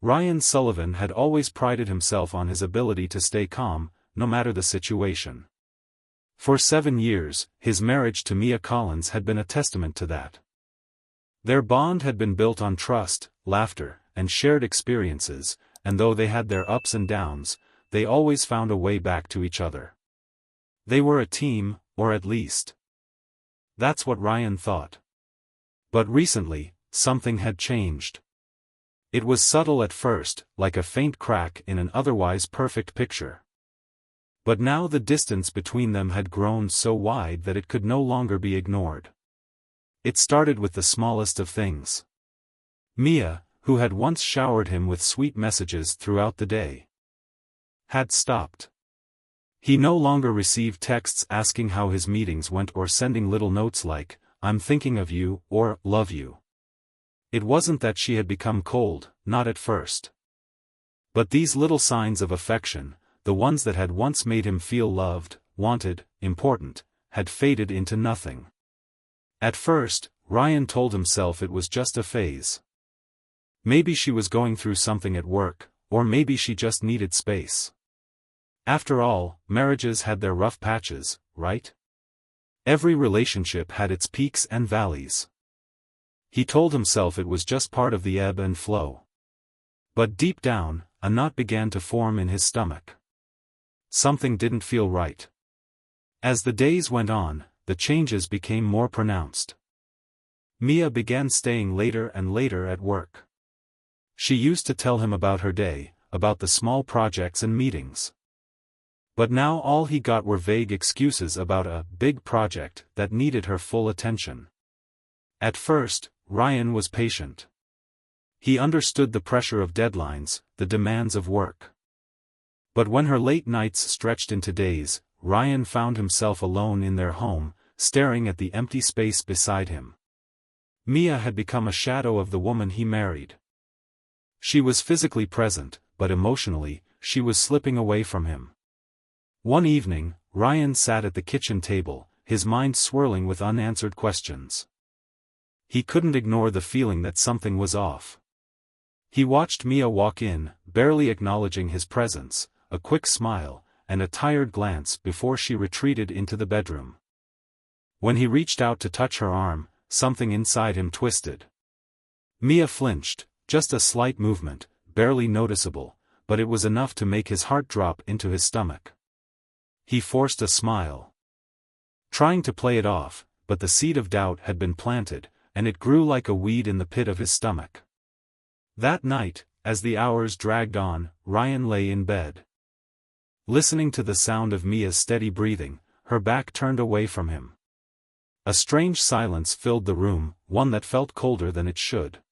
Ryan Sullivan had always prided himself on his ability to stay calm, no matter the situation. For 7 years, his marriage to Mia Collins had been a testament to that. Their bond had been built on trust, laughter, and shared experiences, and though they had their ups and downs, they always found a way back to each other. They were a team, or at least. That's what Ryan thought. But recently, something had changed. It was subtle at first, like a faint crack in an otherwise perfect picture. But now the distance between them had grown so wide that it could no longer be ignored. It started with the smallest of things. Mia, who had once showered him with sweet messages throughout the day, had stopped. He no longer received texts asking how his meetings went or sending little notes like, "I'm thinking of you," or "love you." It wasn't that she had become cold, not at first. But these little signs of affection, the ones that had once made him feel loved, wanted, important, had faded into nothing. At first, Ryan told himself it was just a phase. Maybe she was going through something at work, or maybe she just needed space. After all, marriages had their rough patches, right? Every relationship had its peaks and valleys. He told himself it was just part of the ebb and flow. But deep down, a knot began to form in his stomach. Something didn't feel right. As the days went on, the changes became more pronounced. Mia began staying later and later at work. She used to tell him about her day, about the small projects and meetings. But now all he got were vague excuses about a big project that needed her full attention. At first, Ryan was patient. He understood the pressure of deadlines, the demands of work. But when her late nights stretched into days, Ryan found himself alone in their home, staring at the empty space beside him. Mia had become a shadow of the woman he married. She was physically present, but emotionally, she was slipping away from him. One evening, Ryan sat at the kitchen table, his mind swirling with unanswered questions. He couldn't ignore the feeling that something was off. He watched Mia walk in, barely acknowledging his presence, a quick smile, and a tired glance before she retreated into the bedroom. When he reached out to touch her arm, something inside him twisted. Mia flinched, just a slight movement, barely noticeable, but it was enough to make his heart drop into his stomach. He forced a smile, trying to play it off, but the seed of doubt had been planted, and it grew like a weed in the pit of his stomach. That night, as the hours dragged on, Ryan lay in bed, listening to the sound of Mia's steady breathing, her back turned away from him. A strange silence filled the room, one that felt colder than it should.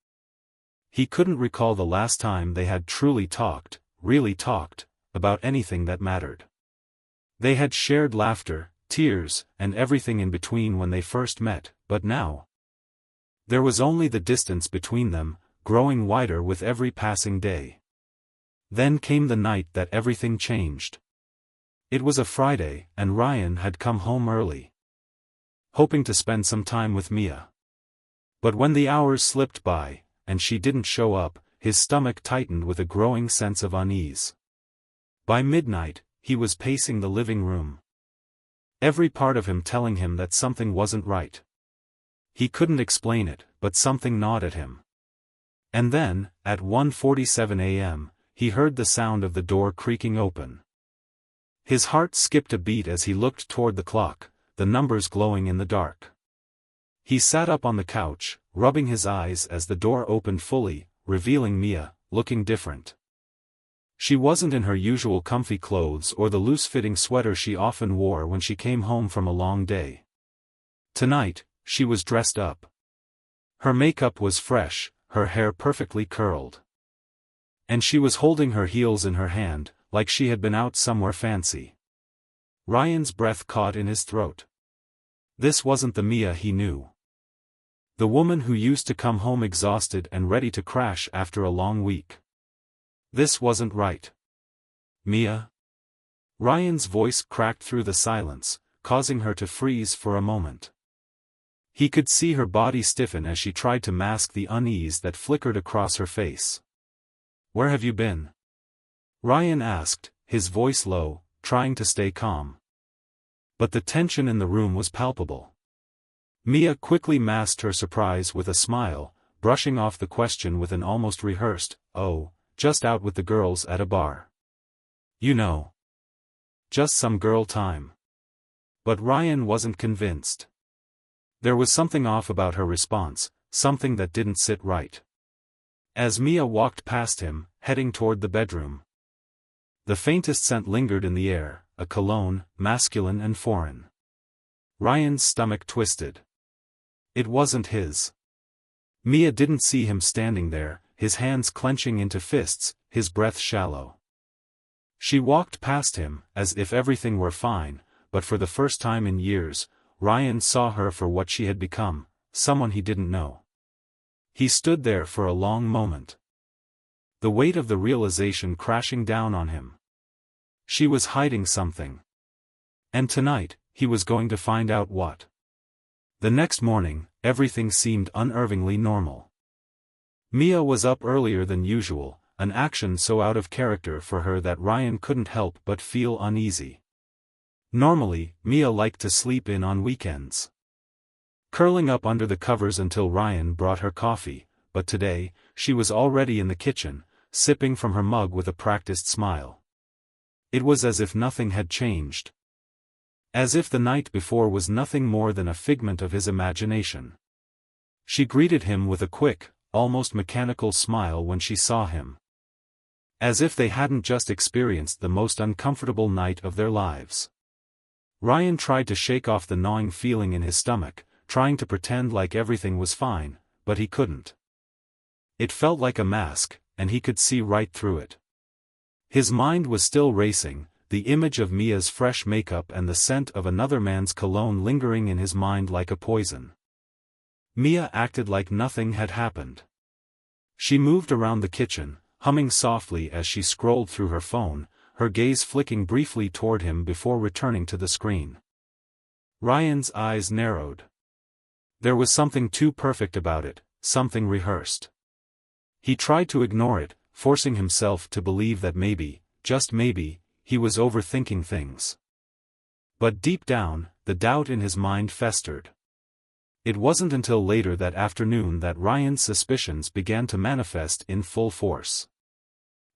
He couldn't recall the last time they had truly talked, really talked, about anything that mattered. They had shared laughter, tears, and everything in between when they first met, but now there was only the distance between them, growing wider with every passing day. Then came the night that everything changed. It was a Friday, and Ryan had come home early, hoping to spend some time with Mia. But when the hours slipped by, and she didn't show up, his stomach tightened with a growing sense of unease. By midnight, he was pacing the living room, every part of him telling him that something wasn't right. He couldn't explain it, but something gnawed at him. And then, at 1:47 a.m., he heard the sound of the door creaking open. His heart skipped a beat as he looked toward the clock, the numbers glowing in the dark. He sat up on the couch, rubbing his eyes as the door opened fully, revealing Mia, looking different. She wasn't in her usual comfy clothes or the loose-fitting sweater she often wore when she came home from a long day. Tonight, she was dressed up. Her makeup was fresh, her hair perfectly curled. And she was holding her heels in her hand, like she had been out somewhere fancy. Ryan's breath caught in his throat. This wasn't the Mia he knew. The woman who used to come home exhausted and ready to crash after a long week. This wasn't right. Mia? Ryan's voice cracked through the silence, causing her to freeze for a moment. He could see her body stiffen as she tried to mask the unease that flickered across her face. Where have you been? Ryan asked, his voice low, trying to stay calm. But the tension in the room was palpable. Mia quickly masked her surprise with a smile, brushing off the question with an almost rehearsed, "Oh, just out with the girls at a bar. You know. Just some girl time." But Ryan wasn't convinced. There was something off about her response, something that didn't sit right. As Mia walked past him, heading toward the bedroom, the faintest scent lingered in the air, a cologne, masculine and foreign. Ryan's stomach twisted. It wasn't his. Mia didn't see him standing there, his hands clenching into fists, his breath shallow. She walked past him, as if everything were fine, but for the first time in years, Ryan saw her for what she had become, someone he didn't know. He stood there for a long moment, the weight of the realization crashing down on him. She was hiding something. And tonight, he was going to find out what. The next morning, everything seemed unnervingly normal. Mia was up earlier than usual, an action so out of character for her that Ryan couldn't help but feel uneasy. Normally, Mia liked to sleep in on weekends, curling up under the covers until Ryan brought her coffee, but today, she was already in the kitchen, sipping from her mug with a practiced smile. It was as if nothing had changed. As if the night before was nothing more than a figment of his imagination. She greeted him with a quick, almost mechanical smile when she saw him. As if they hadn't just experienced the most uncomfortable night of their lives. Ryan tried to shake off the gnawing feeling in his stomach, trying to pretend like everything was fine, but he couldn't. It felt like a mask, and he could see right through it. His mind was still racing, the image of Mia's fresh makeup and the scent of another man's cologne lingering in his mind like a poison. Mia acted like nothing had happened. She moved around the kitchen, humming softly as she scrolled through her phone, her gaze flicking briefly toward him before returning to the screen. Ryan's eyes narrowed. There was something too perfect about it, something rehearsed. He tried to ignore it, forcing himself to believe that maybe, just maybe, he was overthinking things. But deep down, the doubt in his mind festered. It wasn't until later that afternoon that Ryan's suspicions began to manifest in full force.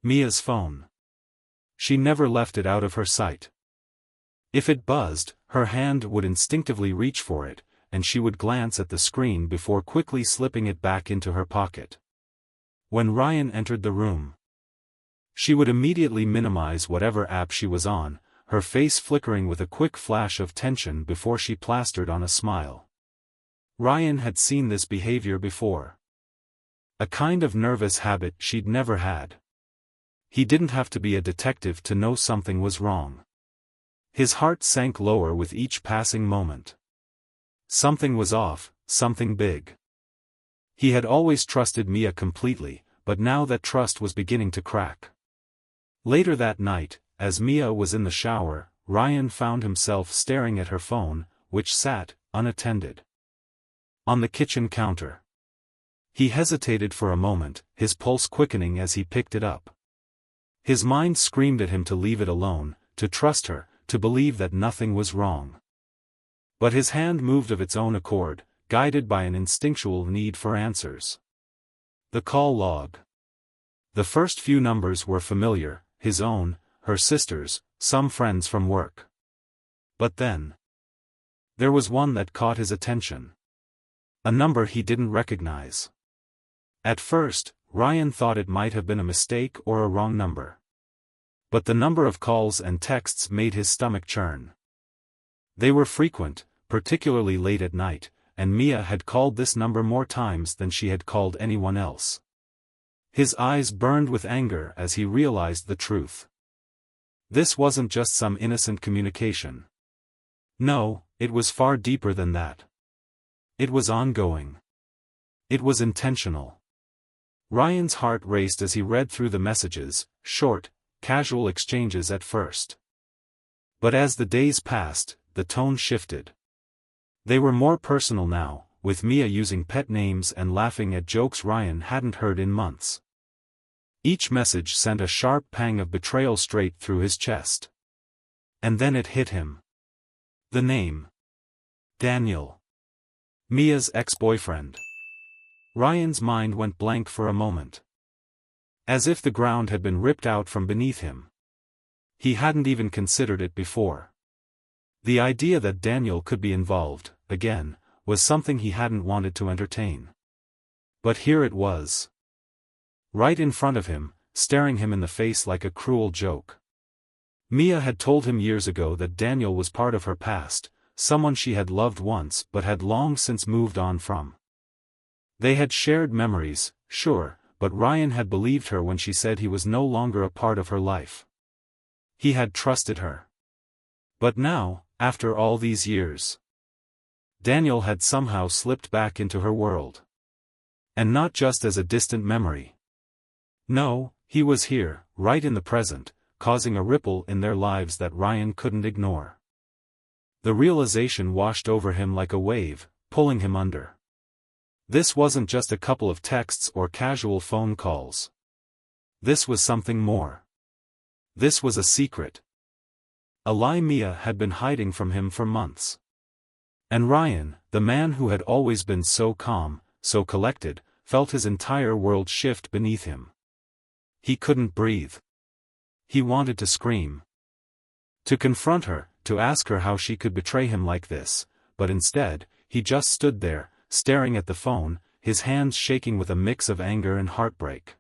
Mia's phone. She never left it out of her sight. If it buzzed, her hand would instinctively reach for it, and she would glance at the screen before quickly slipping it back into her pocket. When Ryan entered the room, she would immediately minimize whatever app she was on, her face flickering with a quick flash of tension before she plastered on a smile. Ryan had seen this behavior before. A kind of nervous habit she'd never had. He didn't have to be a detective to know something was wrong. His heart sank lower with each passing moment. Something was off, something big. He had always trusted Mia completely, but now that trust was beginning to crack. Later that night, as Mia was in the shower, Ryan found himself staring at her phone, which sat, unattended, on the kitchen counter. He hesitated for a moment, his pulse quickening as he picked it up. His mind screamed at him to leave it alone, to trust her, to believe that nothing was wrong. But his hand moved of its own accord, guided by an instinctual need for answers. The call log. The first few numbers were familiar, his own, her sister's, some friends from work. But then, there was one that caught his attention. A number he didn't recognize. At first, Ryan thought it might have been a mistake or a wrong number. But the number of calls and texts made his stomach churn. They were frequent, particularly late at night, and Mia had called this number more times than she had called anyone else. His eyes burned with anger as he realized the truth. This wasn't just some innocent communication. No, it was far deeper than that. It was ongoing. It was intentional. Ryan's heart raced as he read through the messages, short, casual exchanges at first. But as the days passed, the tone shifted. They were more personal now, with Mia using pet names and laughing at jokes Ryan hadn't heard in months. Each message sent a sharp pang of betrayal straight through his chest. And then it hit him. The name. Daniel. Mia's ex-boyfriend. Ryan's mind went blank for a moment. As if the ground had been ripped out from beneath him. He hadn't even considered it before. The idea that Daniel could be involved, again, was something he hadn't wanted to entertain. But here it was. Right in front of him, staring him in the face like a cruel joke. Mia had told him years ago that Daniel was part of her past, someone she had loved once but had long since moved on from. They had shared memories, sure, but Ryan had believed her when she said he was no longer a part of her life. He had trusted her. But now, after all these years, Daniel had somehow slipped back into her world. And not just as a distant memory. No, he was here, right in the present, causing a ripple in their lives that Ryan couldn't ignore. The realization washed over him like a wave, pulling him under. This wasn't just a couple of texts or casual phone calls. This was something more. This was a secret. A lie Mia had been hiding from him for months. And Ryan, the man who had always been so calm, so collected, felt his entire world shift beneath him. He couldn't breathe. He wanted to scream. To confront her, to ask her how she could betray him like this, but instead, he just stood there, staring at the phone, his hands shaking with a mix of anger and heartbreak.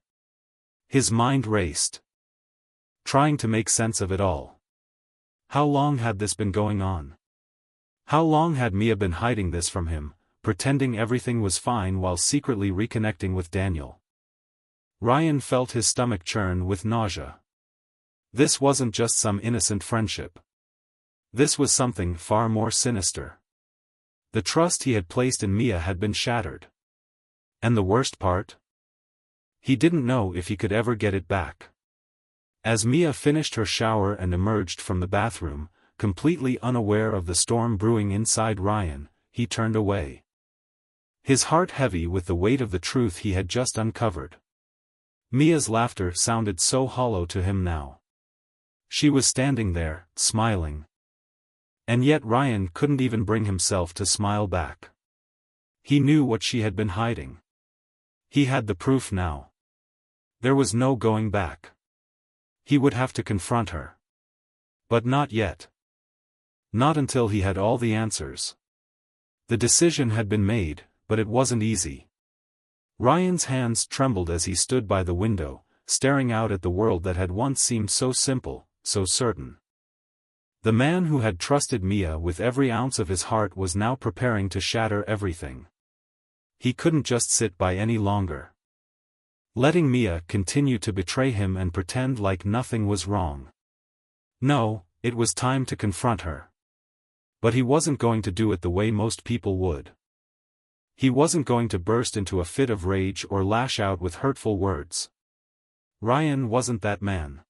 His mind raced. Trying to make sense of it all. How long had this been going on? How long had Mia been hiding this from him, pretending everything was fine while secretly reconnecting with Daniel? Ryan felt his stomach churn with nausea. This wasn't just some innocent friendship. This was something far more sinister. The trust he had placed in Mia had been shattered. And the worst part? He didn't know if he could ever get it back. As Mia finished her shower and emerged from the bathroom, completely unaware of the storm brewing inside Ryan, he turned away. His heart heavy with the weight of the truth he had just uncovered. Mia's laughter sounded so hollow to him now. She was standing there, smiling. And yet Ryan couldn't even bring himself to smile back. He knew what she had been hiding. He had the proof now. There was no going back. He would have to confront her. But not yet. Not until he had all the answers. The decision had been made, but it wasn't easy. Ryan's hands trembled as he stood by the window, staring out at the world that had once seemed so simple, so certain. The man who had trusted Mia with every ounce of his heart was now preparing to shatter everything. He couldn't just sit by any longer. Letting Mia continue to betray him and pretend like nothing was wrong. No, it was time to confront her. But he wasn't going to do it the way most people would. He wasn't going to burst into a fit of rage or lash out with hurtful words. Ryan wasn't that man.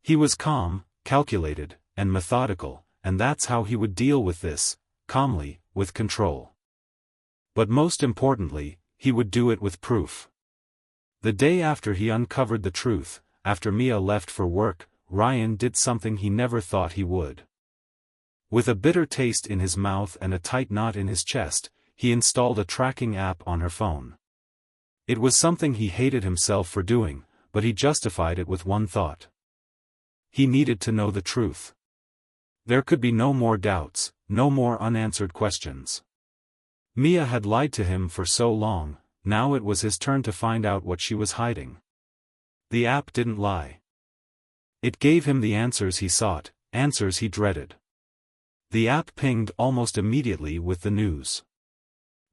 He was calm, calculated, and methodical, and that's how he would deal with this, calmly, with control. But most importantly, he would do it with proof. The day after he uncovered the truth, after Mia left for work, Ryan did something he never thought he would. With a bitter taste in his mouth and a tight knot in his chest, he installed a tracking app on her phone. It was something he hated himself for doing, but he justified it with one thought. He needed to know the truth. There could be no more doubts, no more unanswered questions. Mia had lied to him for so long, now it was his turn to find out what she was hiding. The app didn't lie. It gave him the answers he sought, answers he dreaded. The app pinged almost immediately with the news.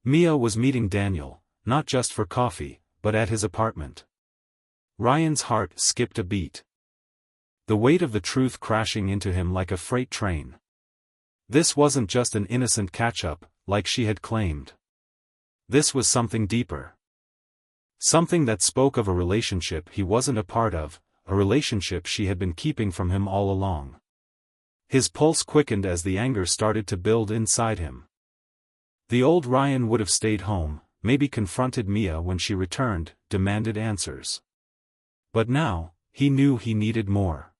Mia was meeting Daniel, not just for coffee, but at his apartment. Ryan's heart skipped a beat. The weight of the truth crashing into him like a freight train. This wasn't just an innocent catch-up, like she had claimed. This was something deeper. Something that spoke of a relationship he wasn't a part of, a relationship she had been keeping from him all along. His pulse quickened as the anger started to build inside him. The old Ryan would have stayed home, maybe confronted Mia when she returned, demanded answers. But now, he knew he needed more.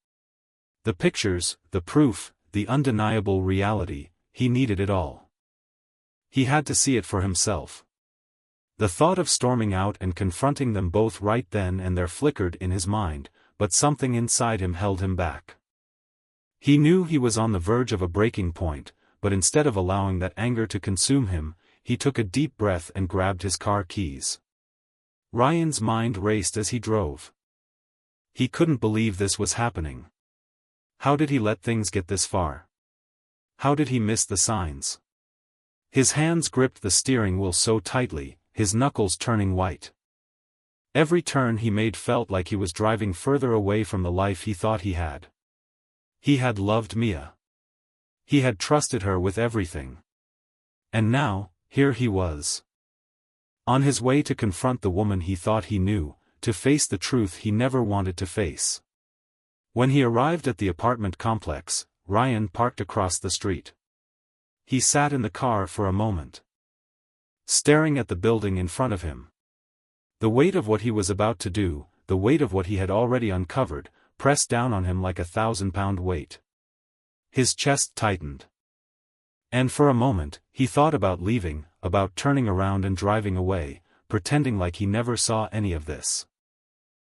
The pictures, the proof, the undeniable reality, he needed it all. He had to see it for himself. The thought of storming out and confronting them both right then and there flickered in his mind, but something inside him held him back. He knew he was on the verge of a breaking point, but instead of allowing that anger to consume him, he took a deep breath and grabbed his car keys. Ryan's mind raced as he drove. He couldn't believe this was happening. How did he let things get this far? How did he miss the signs? His hands gripped the steering wheel so tightly, his knuckles turning white. Every turn he made felt like he was driving further away from the life he thought he had. He had loved Mia. He had trusted her with everything. And now, here he was. On his way to confront the woman he thought he knew, to face the truth he never wanted to face. When he arrived at the apartment complex, Ryan parked across the street. He sat in the car for a moment, staring at the building in front of him. The weight of what he was about to do, the weight of what he had already uncovered, pressed down on him like a 1,000-pound weight. His chest tightened. And for a moment, he thought about leaving, about turning around and driving away, pretending like he never saw any of this.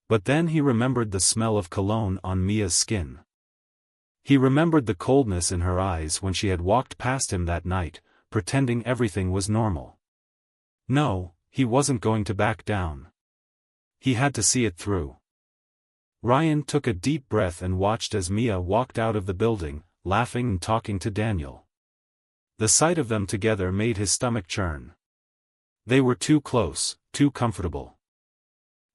But then he remembered the smell of cologne on Mia's skin. He remembered the coldness in her eyes when she had walked past him that night, pretending everything was normal. No, he wasn't going to back down. He had to see it through. Ryan took a deep breath and watched as Mia walked out of the building, laughing and talking to Daniel. The sight of them together made his stomach churn. They were too close, too comfortable.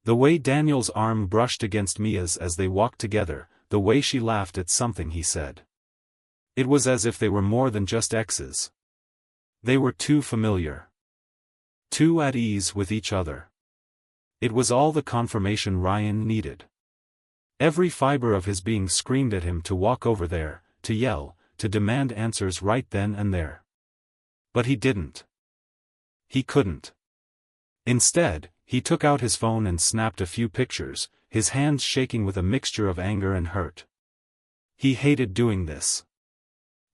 The way Daniel's arm brushed against Mia's as they walked together, the way she laughed at something he said. It was as if they were more than just exes. They were too familiar. Too at ease with each other. It was all the confirmation Ryan needed. Every fiber of his being screamed at him to walk over there, to yell, to demand answers right then and there. But he didn't. He couldn't. Instead, he took out his phone and snapped a few pictures, his hands shaking with a mixture of anger and hurt. He hated doing this.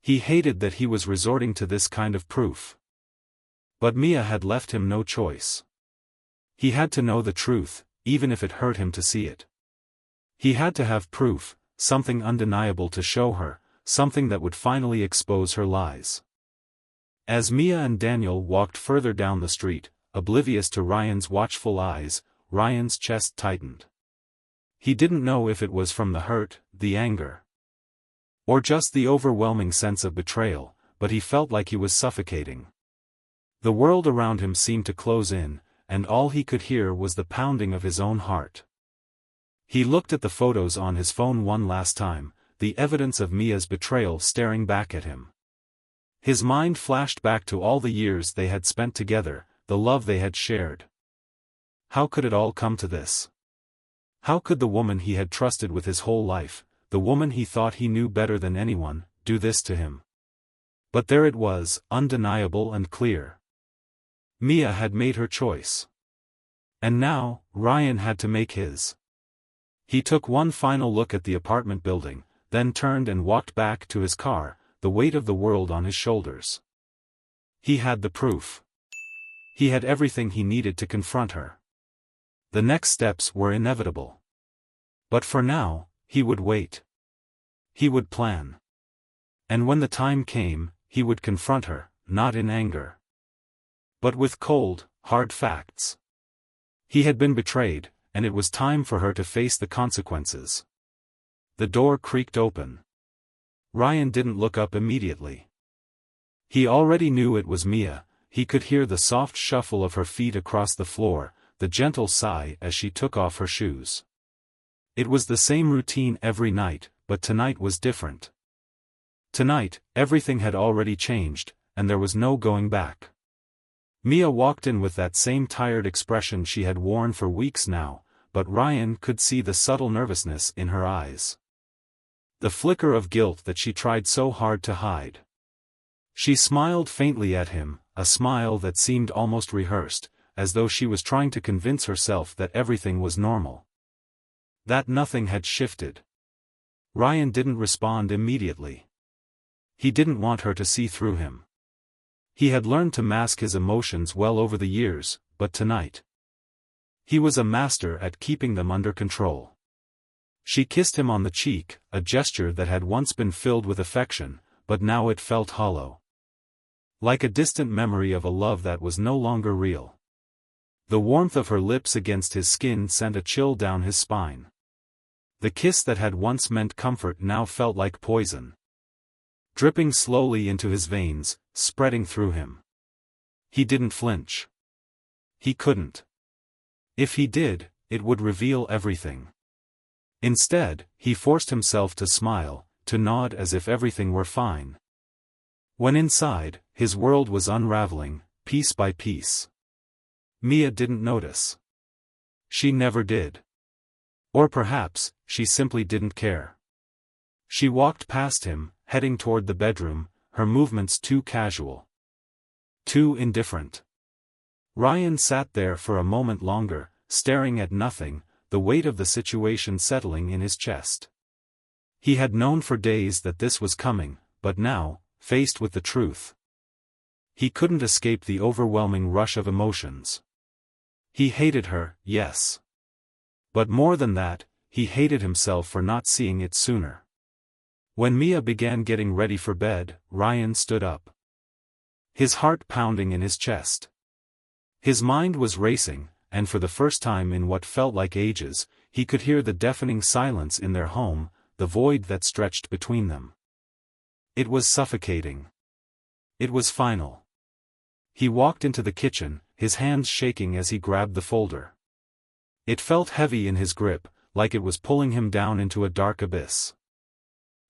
He hated that he was resorting to this kind of proof. But Mia had left him no choice. He had to know the truth, even if it hurt him to see it. He had to have proof, something undeniable to show her, something that would finally expose her lies. As Mia and Daniel walked further down the street, oblivious to Ryan's watchful eyes, Ryan's chest tightened. He didn't know if it was from the hurt, the anger, or just the overwhelming sense of betrayal, but he felt like he was suffocating. The world around him seemed to close in, and all he could hear was the pounding of his own heart. He looked at the photos on his phone one last time, the evidence of Mia's betrayal staring back at him. His mind flashed back to all the years they had spent together, the love they had shared. How could it all come to this? How could the woman he had trusted with his whole life, the woman he thought he knew better than anyone, do this to him? But there it was, undeniable and clear. Mia had made her choice. And now, Ryan had to make his. He took one final look at the apartment building, then turned and walked back to his car, the weight of the world on his shoulders. He had the proof. He had everything he needed to confront her. The next steps were inevitable. But for now, he would wait. He would plan. And when the time came, he would confront her, not in anger, but with cold, hard facts. He had been betrayed, and it was time for her to face the consequences. The door creaked open. Ryan didn't look up immediately. He already knew it was Mia. He could hear the soft shuffle of her feet across the floor, the gentle sigh as she took off her shoes. It was the same routine every night, but tonight was different. Tonight, everything had already changed, and there was no going back. Mia walked in with that same tired expression she had worn for weeks now, but Ryan could see the subtle nervousness in her eyes. The flicker of guilt that she tried so hard to hide. She smiled faintly at him, a smile that seemed almost rehearsed, as though she was trying to convince herself that everything was normal. That nothing had shifted. Ryan didn't respond immediately. He didn't want her to see through him. He had learned to mask his emotions well over the years, but tonight, he was a master at keeping them under control. She kissed him on the cheek, a gesture that had once been filled with affection, but now it felt hollow. Like a distant memory of a love that was no longer real. The warmth of her lips against his skin sent a chill down his spine. The kiss that had once meant comfort now felt like poison. Dripping slowly into his veins, spreading through him. He didn't flinch. He couldn't. If he did, it would reveal everything. Instead, he forced himself to smile, to nod as if everything were fine. When inside, his world was unraveling, piece by piece. Mia didn't notice. She never did. Or perhaps, she simply didn't care. She walked past him, heading toward the bedroom, her movements too casual. Too indifferent. Ryan sat there for a moment longer, staring at nothing, the weight of the situation settling in his chest. He had known for days that this was coming, but now, faced with the truth, he couldn't escape the overwhelming rush of emotions. He hated her, yes. But more than that, he hated himself for not seeing it sooner. When Mia began getting ready for bed, Ryan stood up. His heart pounding in his chest. His mind was racing, and for the first time in what felt like ages, he could hear the deafening silence in their home, the void that stretched between them. It was suffocating. It was final. He walked into the kitchen, his hands shaking as he grabbed the folder. It felt heavy in his grip, like it was pulling him down into a dark abyss.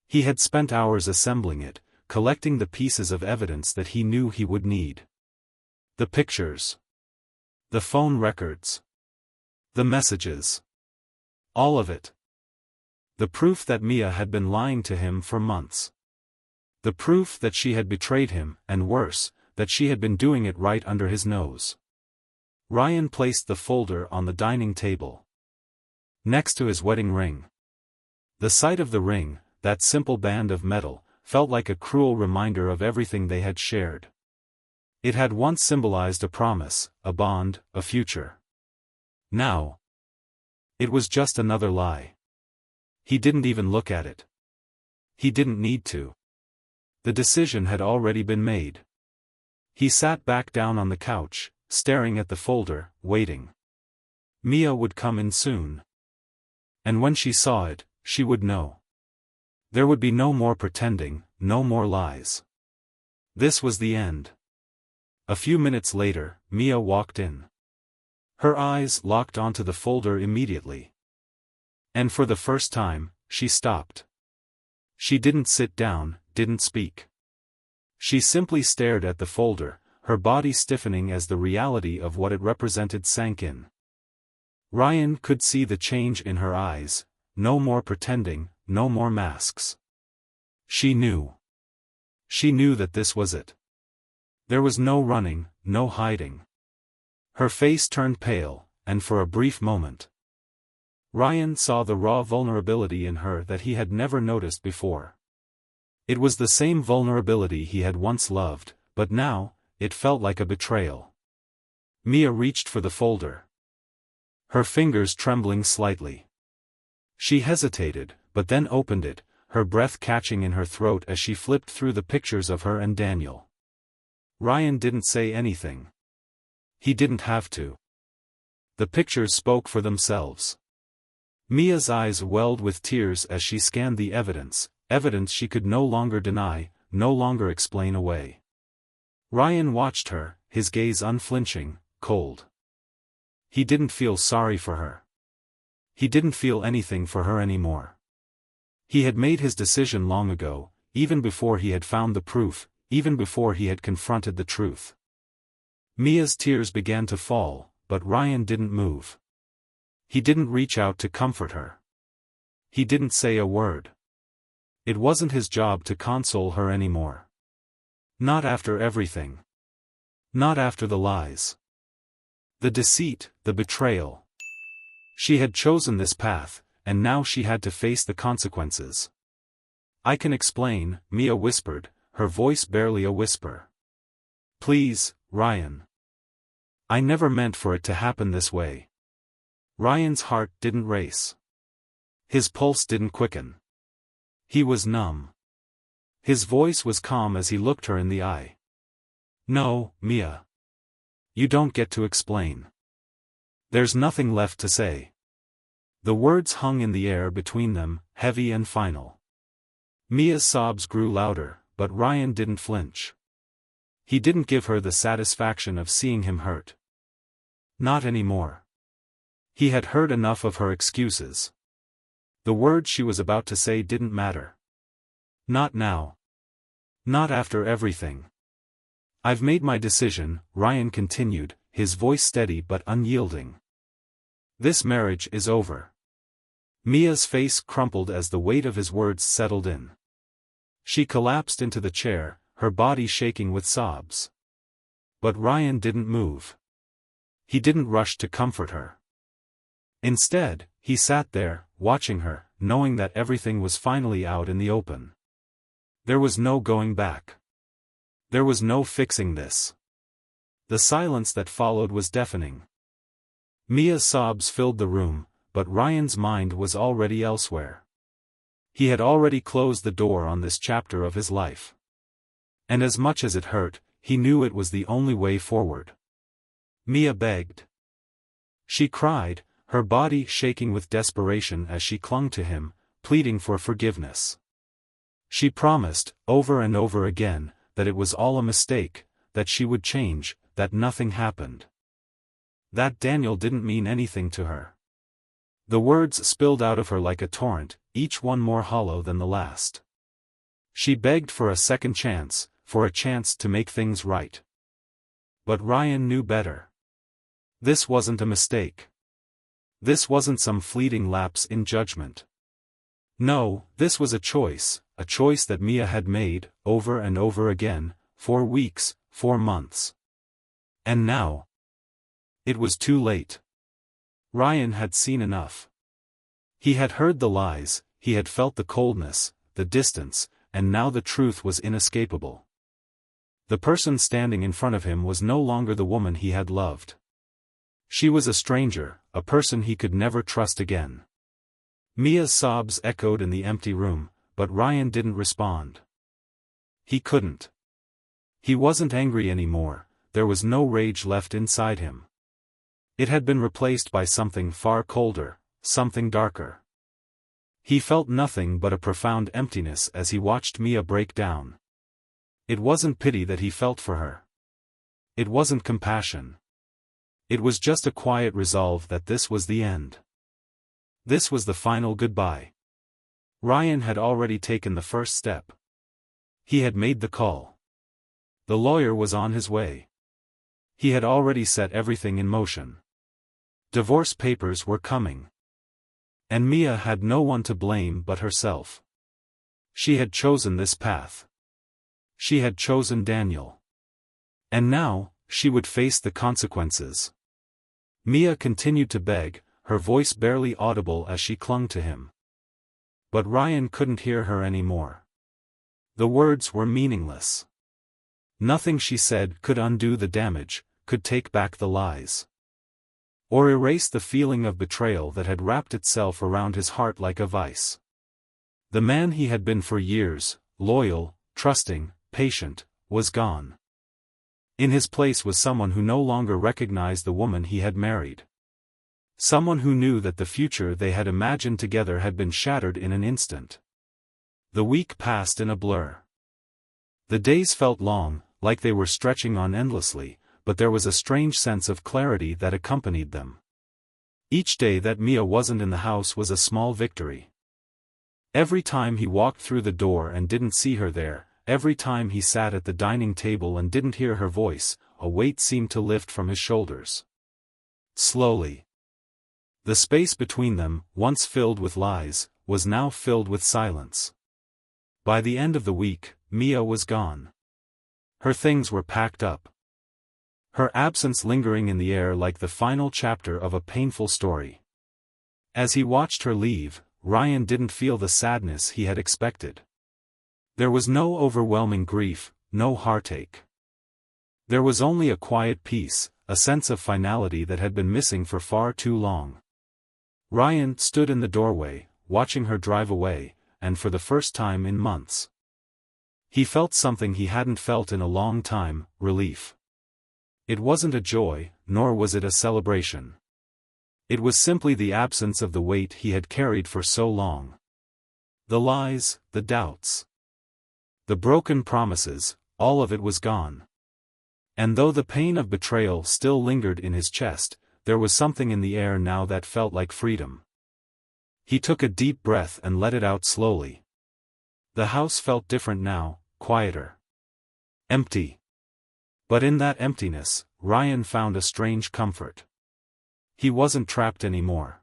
He had spent hours assembling it, collecting the pieces of evidence that he knew he would need. The pictures. The phone records. The messages. All of it. The proof that Mia had been lying to him for months. The proof that she had betrayed him, and worse, that she had been doing it right under his nose. Ryan placed the folder on the dining table, next to his wedding ring. The sight of the ring, that simple band of metal, felt like a cruel reminder of everything they had shared. It had once symbolized a promise, a bond, a future. Now, it was just another lie. He didn't even look at it. He didn't need to. The decision had already been made. He sat back down on the couch, staring at the folder, waiting. Mia would come in soon. And when she saw it, she would know. There would be no more pretending, no more lies. This was the end. A few minutes later, Mia walked in. Her eyes locked onto the folder immediately. And for the first time, she stopped. She didn't sit down, didn't speak. She simply stared at the folder, her body stiffening as the reality of what it represented sank in. Ryan could see the change in her eyes, no more pretending, no more masks. She knew. She knew that this was it. There was no running, no hiding. Her face turned pale, and for a brief moment, Ryan saw the raw vulnerability in her that he had never noticed before. It was the same vulnerability he had once loved, but now, it felt like a betrayal. Mia reached for the folder, her fingers trembling slightly. She hesitated, but then opened it, her breath catching in her throat as she flipped through the pictures of her and Daniel. Ryan didn't say anything. He didn't have to. The pictures spoke for themselves. Mia's eyes welled with tears as she scanned the evidence, evidence she could no longer deny, no longer explain away. Ryan watched her, his gaze unflinching, cold. He didn't feel sorry for her. He didn't feel anything for her anymore. He had made his decision long ago, even before he had found the proof, even before he had confronted the truth. Mia's tears began to fall, but Ryan didn't move. He didn't reach out to comfort her. He didn't say a word. It wasn't his job to console her anymore. Not after everything. Not after the lies. The deceit, the betrayal. She had chosen this path, and now she had to face the consequences. "I can explain," Mia whispered, her voice barely a whisper. "Please, Ryan. I never meant for it to happen this way." Ryan's heart didn't race. His pulse didn't quicken. He was numb. His voice was calm as he looked her in the eye. "No, Mia. You don't get to explain. There's nothing left to say." The words hung in the air between them, heavy and final. Mia's sobs grew louder, but Ryan didn't flinch. He didn't give her the satisfaction of seeing him hurt. Not anymore. He had heard enough of her excuses. The words she was about to say didn't matter. Not now. Not after everything. "I've made my decision," Ryan continued, his voice steady but unyielding. "This marriage is over." Mia's face crumpled as the weight of his words settled in. She collapsed into the chair, her body shaking with sobs. But Ryan didn't move. He didn't rush to comfort her. Instead, he sat there, watching her, knowing that everything was finally out in the open. There was no going back. There was no fixing this. The silence that followed was deafening. Mia's sobs filled the room, but Ryan's mind was already elsewhere. He had already closed the door on this chapter of his life. And as much as it hurt, he knew it was the only way forward. Mia begged. She cried, her body shaking with desperation as she clung to him, pleading for forgiveness. She promised, over and over again, that it was all a mistake, that she would change, that nothing happened. That Daniel didn't mean anything to her. The words spilled out of her like a torrent, each one more hollow than the last. She begged for a second chance, for a chance to make things right. But Ryan knew better. This wasn't a mistake. This wasn't some fleeting lapse in judgment. No, this was a choice that Mia had made, over and over again, for weeks, for months. And now, it was too late. Ryan had seen enough. He had heard the lies, he had felt the coldness, the distance, and now the truth was inescapable. The person standing in front of him was no longer the woman he had loved. She was a stranger, a person he could never trust again. Mia's sobs echoed in the empty room, but Ryan didn't respond. He couldn't. He wasn't angry anymore, there was no rage left inside him. It had been replaced by something far colder, something darker. He felt nothing but a profound emptiness as he watched Mia break down. It wasn't pity that he felt for her. It wasn't compassion. It was just a quiet resolve that this was the end. This was the final goodbye. Ryan had already taken the first step. He had made the call. The lawyer was on his way. He had already set everything in motion. Divorce papers were coming. And Mia had no one to blame but herself. She had chosen this path. She had chosen Daniel. And now, she would face the consequences. Mia continued to beg, her voice barely audible as she clung to him. But Ryan couldn't hear her anymore. The words were meaningless. Nothing she said could undo the damage, could take back the lies. Or erase the feeling of betrayal that had wrapped itself around his heart like a vice. The man he had been for years, loyal, trusting, patient, was gone. In his place was someone who no longer recognized the woman he had married. Someone who knew that the future they had imagined together had been shattered in an instant. The week passed in a blur. The days felt long, like they were stretching on endlessly, but there was a strange sense of clarity that accompanied them. Each day that Mia wasn't in the house was a small victory. Every time he walked through the door and didn't see her there, every time he sat at the dining table and didn't hear her voice, a weight seemed to lift from his shoulders. Slowly. The space between them, once filled with lies, was now filled with silence. By the end of the week, Mia was gone. Her things were packed up. Her absence lingering in the air like the final chapter of a painful story. As he watched her leave, Ryan didn't feel the sadness he had expected. There was no overwhelming grief, no heartache. There was only a quiet peace, a sense of finality that had been missing for far too long. Ryan stood in the doorway, watching her drive away, and for the first time in months, he felt something he hadn't felt in a long time: relief. It wasn't a joy, nor was it a celebration. It was simply the absence of the weight he had carried for so long. The lies, the doubts, the broken promises, all of it was gone. And though the pain of betrayal still lingered in his chest, there was something in the air now that felt like freedom. He took a deep breath and let it out slowly. The house felt different now, quieter. Empty. But in that emptiness, Ryan found a strange comfort. He wasn't trapped anymore.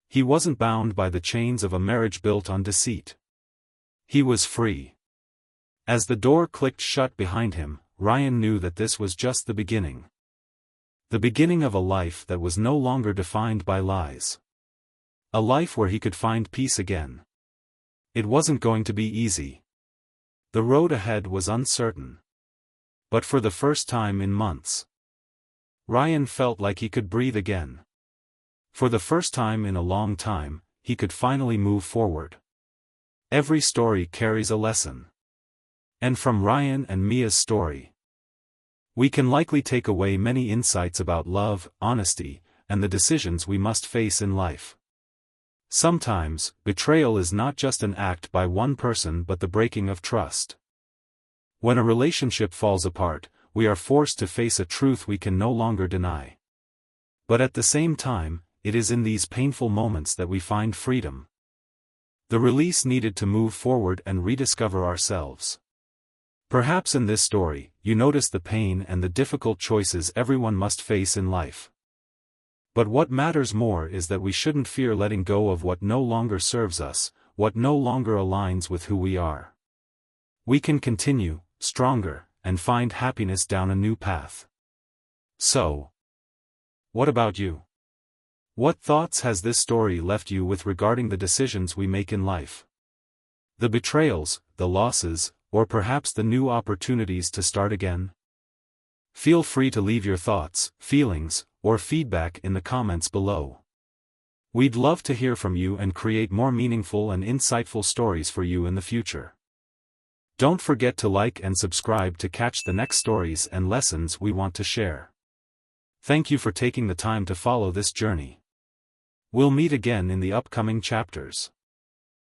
He wasn't bound by the chains of a marriage built on deceit. He was free. As the door clicked shut behind him, Ryan knew that this was just the beginning. The beginning of a life that was no longer defined by lies. A life where he could find peace again. It wasn't going to be easy. The road ahead was uncertain. But for the first time in months, Ryan felt like he could breathe again. For the first time in a long time, he could finally move forward. Every story carries a lesson. And from Ryan and Mia's story, we can likely take away many insights about love, honesty, and the decisions we must face in life. Sometimes, betrayal is not just an act by one person but the breaking of trust. When a relationship falls apart, we are forced to face a truth we can no longer deny. But at the same time, it is in these painful moments that we find freedom. The release needed to move forward and rediscover ourselves. Perhaps in this story, you notice the pain and the difficult choices everyone must face in life. But what matters more is that we shouldn't fear letting go of what no longer serves us, what no longer aligns with who we are. We can continue, stronger, and find happiness down a new path. So, what about you? What thoughts has this story left you with regarding the decisions we make in life? The betrayals, the losses, or perhaps the new opportunities to start again? Feel free to leave your thoughts, feelings, or feedback in the comments below. We'd love to hear from you and create more meaningful and insightful stories for you in the future. Don't forget to like and subscribe to catch the next stories and lessons we want to share. Thank you for taking the time to follow this journey. We'll meet again in the upcoming chapters.